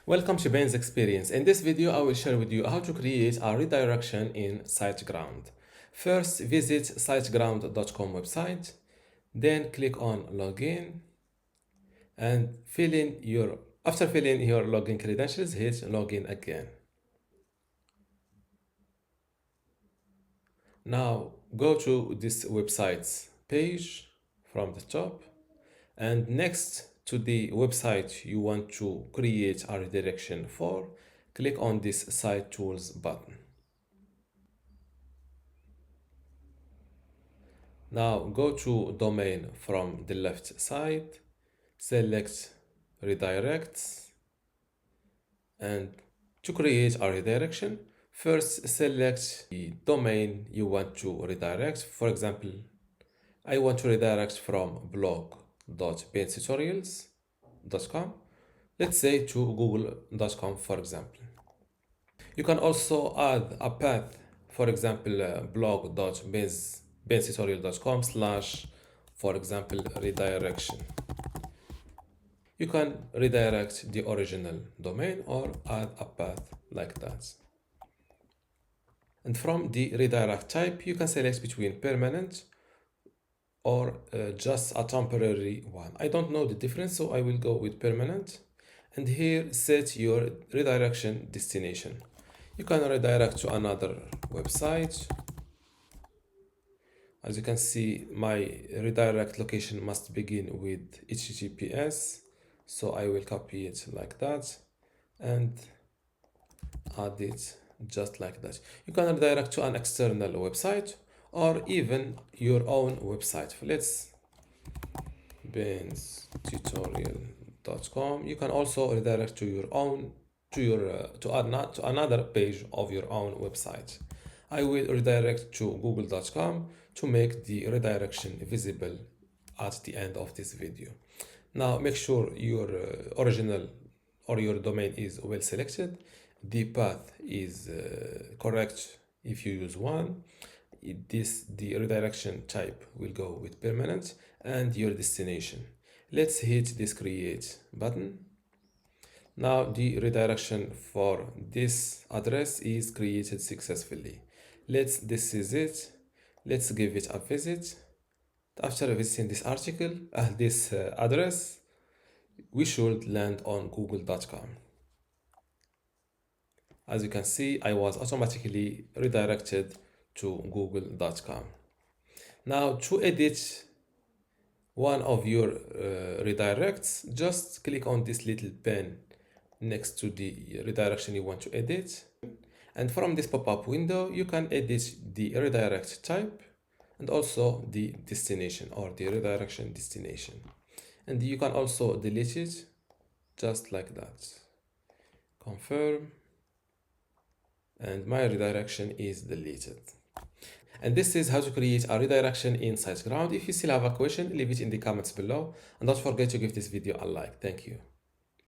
Welcome to Ben's Experience. In this video, I will share with you how to create a redirection in SiteGround. First, visit siteground.com website, then click on Login and after filling your login credentials, hit Login again. Now, go to this website's page from the top, and next to the website you want to create a redirection for, click on this Site Tools button. Now go to Domain from the left side, select Redirects, and to create a redirection, first select the domain you want to redirect. For example, I want to redirect from blog.bentutorials.com, let's say to google.com, for example. You can also add a path, for example, blog.bentutorial.com / for example, redirection. You can redirect the original domain or add a path like that. And from the redirect type, you can select between permanent or just a temporary one. I don't know the difference, so I will go with permanent. And here, set your redirection destination. You can redirect to another website. As you can see, my redirect location must begin with HTTPS. So I will copy it like that and add it just like that. You can redirect to an external website or even your own website. Let's bentutorial.com. You can also redirect to your own to another page of your own website. I will redirect to google.com to make the redirection visible at the end of this video. Now make sure your original or your domain is well selected. The path is correct if you use one. The redirection type will go with permanent, and your destination. Let's hit this create button. Now the redirection for this address is created successfully. This is it. Let's give it a visit. After visiting this article, this address, we should land on google.com. As you can see, I was automatically redirected to google.com. Now to edit one of your redirects, just click on this little pen next to the redirection you want to edit. And from this pop-up window, you can edit the redirect type and also the destination or the redirection destination. And you can also delete it just like that. Confirm. And my redirection is deleted. And this is how to create a redirection in SiteGround. If you still have a question, leave it in the comments below. And don't forget to give this video a like. Thank you.